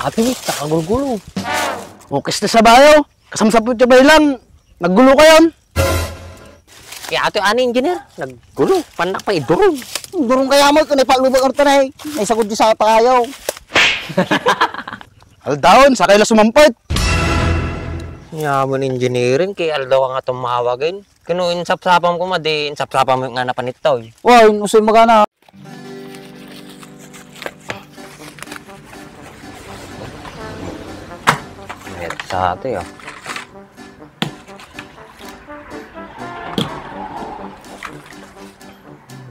Ate, nakagulgulo. Ukis na sa bayo. Kasamsapot yung lang. Naggulo ka yun. Kaya ate, ano engineer? Naggulo. Panak pa idurong. Durong kaya mo. Kung ipalubag ang tanay. May sagod di sa tayo. Aldahon, sakay la sumampot. Yaman engineering, kaya aldaw nga tumawagin. Kano insapsapam ko madi, insapsapam mo nga napanitaw. Wow, usoy magana. Net sa ate ah.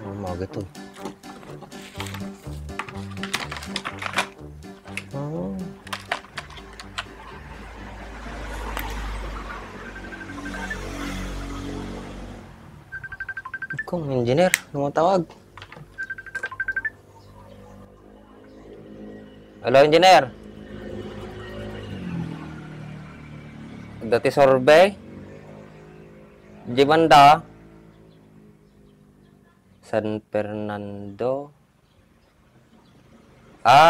Umaga to. Kung engineer, lumatawag. Hello, engineer. Dati survey. Di banda. San Fernando.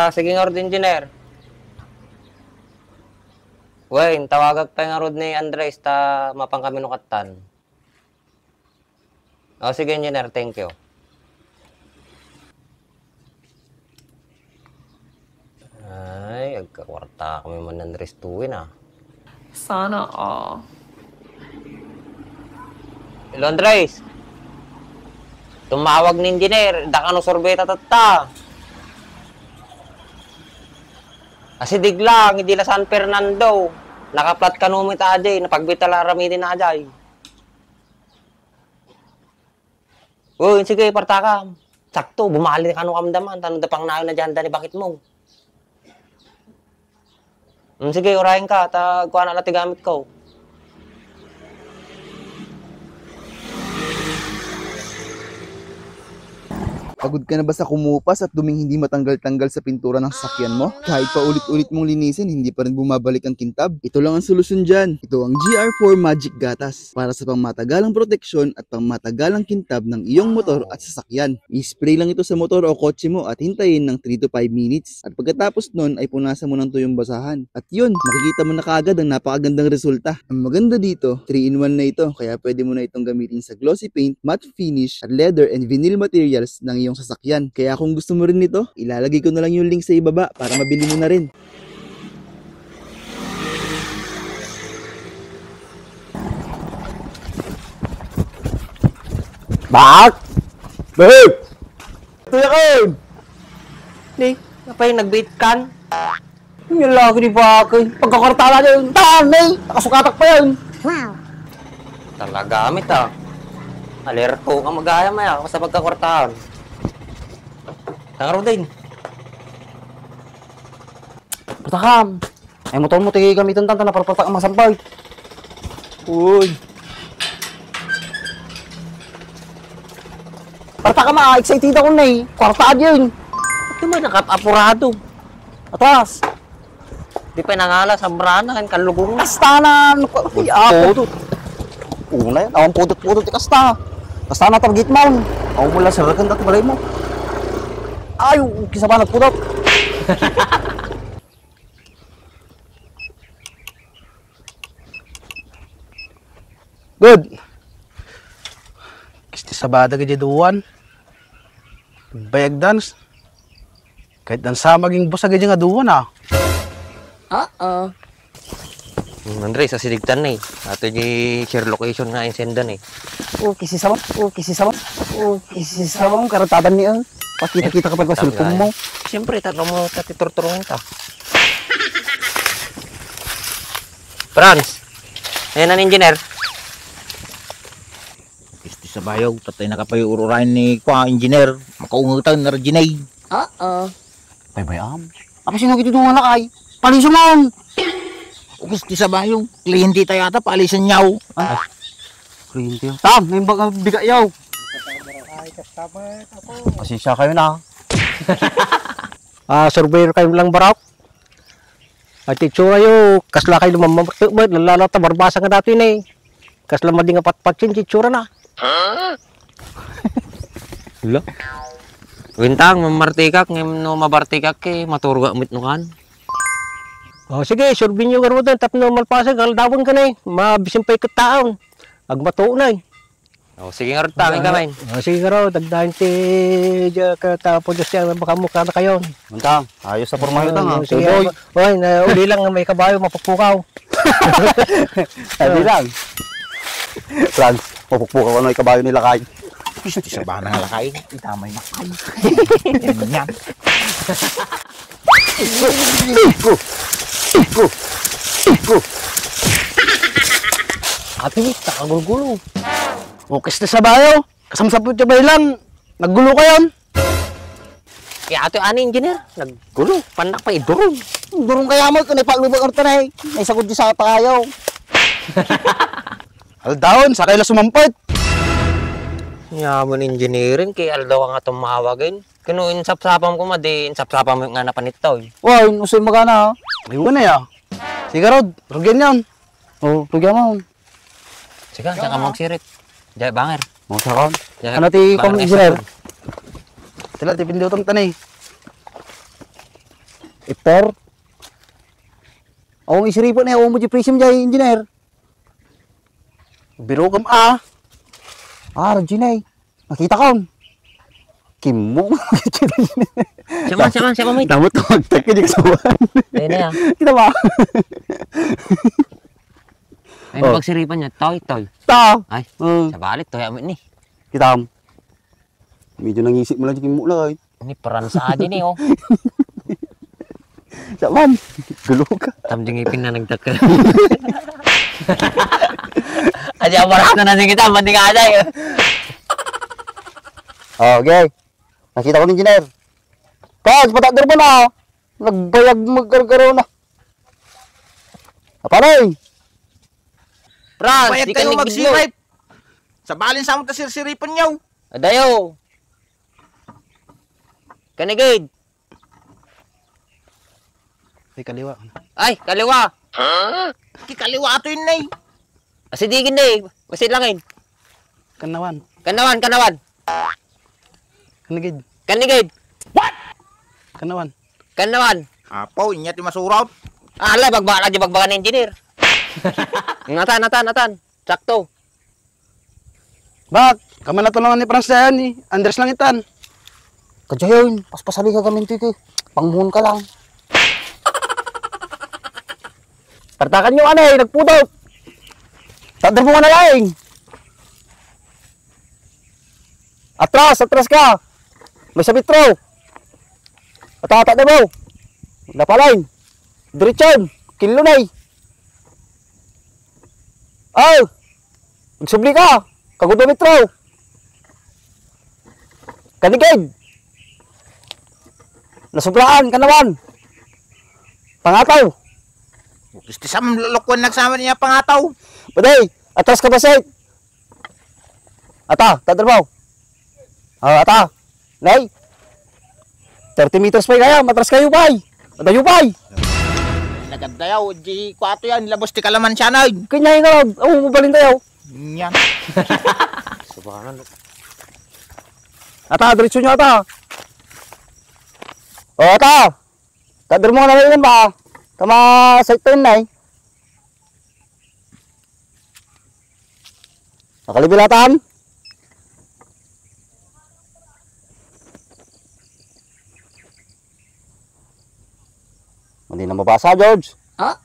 Sige nga rod, engineer. Wait, tawagag pa nga rod ni Andres ta mapang kami nukatan. Sige, engineer. Thank you. Ay, agkakwarta kami man ng restuin, ah. Sana all. Hello, Andres. Tumawag ni engineer. Daka no sorbeta tata. Kasi diglang, hindi la San Fernando. Nakaplat ka numit ajay. Napagbitala ramidin na ajay. Uy, sige, partakam. Sakto, bumali ka nung kamdaman. Tanong dapang nayo na dyan, Dani, bakit mo? Sige, urahin ka. Kuha na natin gamit ko. Pagod ka na ba sa kumupas at duming hindi matanggal-tanggal sa pintura ng sasakyan mo? Kahit pa ulit-ulit mong linisin, hindi pa rin bumabalik ang kintab? Ito lang ang solusyon dyan. Ito ang GR4 Magic Gatas para sa pangmatagalang proteksyon at pangmatagalang kintab ng iyong motor at sasakyan. I-spray lang ito sa motor o kotse mo at hintayin ng 3 to 5 minutes. At pagkatapos nun ay punasan mo ng tuyong basahan. At yun, makikita mo na kaagad ang napakagandang resulta. Ang maganda dito, 3-in-1 na ito, kaya pwede mo na itong gamitin sa glossy paint, matte finish, at leather and vinyl materials ng iyong sasakyan. Kaya kung gusto mo rin nito, ilalagay ko na lang yung link sa ibaba para mabili mo na rin. Bak! Babe! Tuya ka yun! Di, apa yung nag-bait kan? Yung laki ni Bakay. Pagkakartala niya yung tanay. Nakasukatak pa yun. Talaga gamit ah. Alerto ka mag-aya maya sa pagkakwartahan. Tangaro din. Patakam. Ay motor mo tigay gamitan tanto na parpatak ang masampay. Uy. Patakam excited ako na eh. Kwartaan yun. Ba't naman nakapapurado? Atas. Di pa nangala sa brana kan kalugong. Kastanan. Uy, pudot. Una yan. Awang pudot-pudot di kasta. Kasta na target mo. Aw mula sa rakan dati balay mo. Ay, kisa ba nagpudot? Good. Kisti sabada ka duwan. Bayag dance. Kahit dan sa maging boss agad nga duwan ah. Andres, sa siligtan na eh. Ato yung share location nga yung sendan eh. Kisi sabang. Kisi sabang karatadan niya. Pakita-kita kapag sa cellphone mo. Siyempre, tatlo mo tatiturturungin ta. Franz, ayan ang engineer. Isti sa bayaw, tatay nakapayururain ni kwa engineer. Makaungutan na rajinay. Bayam. Apa sino gitu doon lakay? Paliso mo. Isti sa bayaw, kliyente tayo ata, palisan niyaw. Kliyente. Tam, may baga biga yaw. Pasensya kayo na. Surveyor kayo lang barak. At itsura yo, kasla kayo lumamabot, lalata, barbasa nga dati na eh. Kasla madi nga patpat yun, itsura na. Hala. Wintang, mamartikak, ngayon no mabartikak ke, maturga mitnukan. Oh, sige, surbin nyo garo doon. Tapno malpasag, aldawon ka na eh. Mabisin pa ikot taon. Agmato na eh. Oh, sige nga rin, tangin ka main. Oh, sige garo, dagdahan ti katapo Diyos yan. Baka mukha na kayo. Untang, ayos sa forma yun ha. Sige, Tuloy. oy, uli lang may kabayo, mapupukaw. Sabi lang. Franz, mapukpuka ko na yung kabayo nila kahit. Isa ba nang lakay? Itamay na kay. Yan. Go! Go! Go! Ate, takagulgulo. Ukis na sa bayo. Kasamsapot yung bay lang. Naggulo ka yun. Kaya ato ani engineer, naggulo, panak pa idurog. Durong kaya mo, kung ipalubag ang tanay. May sagod di sa pakayaw. Aldahon, sakay la sumampot. Yaman engineering, kay aldaw nga itong mahawagin. Kano insapsapam ko madi, insapsapam nga napanitaw. Wow, usoy magana ha. Ayun na ya. Sige Rod, rugyan yan. Oh, rugyan mo. Sige, saka magsirit. Diyan, banger. Oh, sakon. Diyan, Ano ti banger kong na engineer? isa. Sila ti pindutong tanay. Ipor. Ang isiripo na yung mo di prism dyan, engineer. Biro kam Regina. Nakita ko. Kimo. Siya mate. Damot ko mag-tag ka sa buwan. Ayun na yan. Kita ba? Ayun na pagsiripan niya, toy. Ta. Ay, sa balit, toy amin ni. Kita mo. Medyo nangisip mo lang si Kimo lang. Ini peran sa adin eh, oh. Saman. Gulo ka. Tamjing ipin na nagdakal. Adi amarat na natin kita, mandi ka aday. Okay. Nakita ko ng engineer. Pag patagder mo na. Nagbayag magkargaro na. Aparay. Pras, Bayad di ka kayo nagidlo. magsirip. Sa balin sa mo ta sirsiripan nyo. Adayo. Kanigid. Ay, kaliwa. Ay, kaliwa. Kikaliwa ato yun na eh. Asidikin na eh. Masilangin. Kanawan. Kanawan. Kanigid. Kanigid. Kanawan. Kanawan. Apo, inya ti masurot. Ala, bagbaka ng engineer. Natan. Sakto. Bak, kami natulungan ni Franz na yan eh. Andres lang itan. Kadyayon, paspasali ka kami ito. Pangmuhon ka lang. Partakan nyo ano eh, nagpudot. Tadar mo nga na lang. Atras ka. May sabitro. Atatat na mo. Napalain. Diretson. Kilunay. Ay. Magsubli ka. Kagudo mitro. Kanigid. Nasublaan, kanawan. Pangataw. Gusto sa lulukwan nagsama niya pangataw. Paday, atras ka ba sa'yo? Ata, tatrabaw. Ata. Nay. 30 meters pa kaya, matras kayo bay. Matayo bay. Nagadayaw, di kwato yan. Labos ti kalaman siya na. Kanya yung kalab. Mabalin tayo. Yan. Subhanan. Ata, diretso nyo ata. O, ata. Tadir mo na rin ba? Tama sa ito yun, nay. Nakalibilatan. Hindi na mabasa, George. Ayaw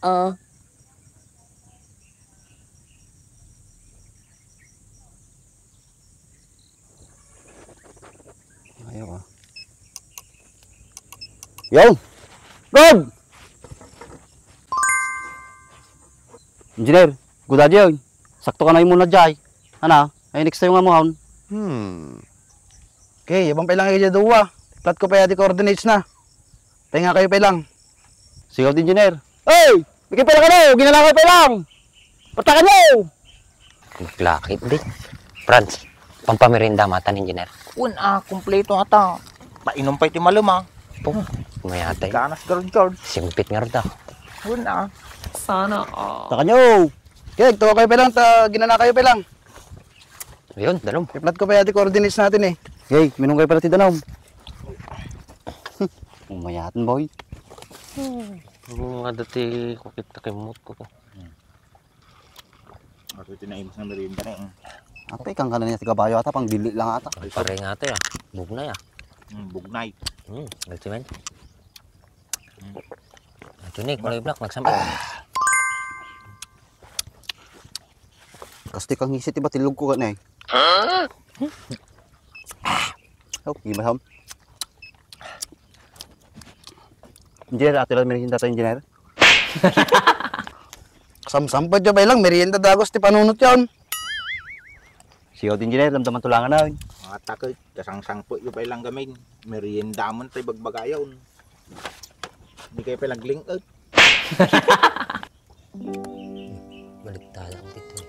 ah. Yo! Good! Engineer, good idea yun. Sakto ka na yung muna dyan. Ano? Ay next time nga mo haun. Okay, yabang pailang kayo dyan duwa. Plat ko pa yati coordinates na. Pahinga kayo pailang. Sigaw din, engineer. Hey! Bigay pailang ka na! Ginala kayo pailang! Patakan nyo! Naglakit din. Franz, pampamirinda mata ni engineer. Kumpleto ata. Painom pa iti maluma. Mayatay. Ganas garon George. Simpit nga rin daw. Sana all. Patakan nyo! Okay, tuwa kayo pailang. Ginala kayo pailang. Ayun, dalom. Plat ko pa yati coordinates natin eh. Hey, minum kayo pala ti Danom. Umayatan boy. Mga dati ko kita kimot ko. Ako tinaimas ng merienda na yun. Ate, kang kanan niya si kabayo ata, pang dili lang ata. Ay, pare nga ito ya. Bugnay ah. Bugnay. Galti man. Ito ni, kulay black, nagsampa. Kasi kang hisit, iba tilog ko ka na eh. Oh, gimana ham? Engineer, ate lang merienda tayo, engineer. Samsampad dyan ba lang, merienda dagos ti panunot yan. Siyo, engineer, damdaman tulangan na. Mga takot, kasang-sang po yung pailang gamin. Merienda mo tayo bagbagayaw. Hindi kayo palang link out. Balik tayo dito.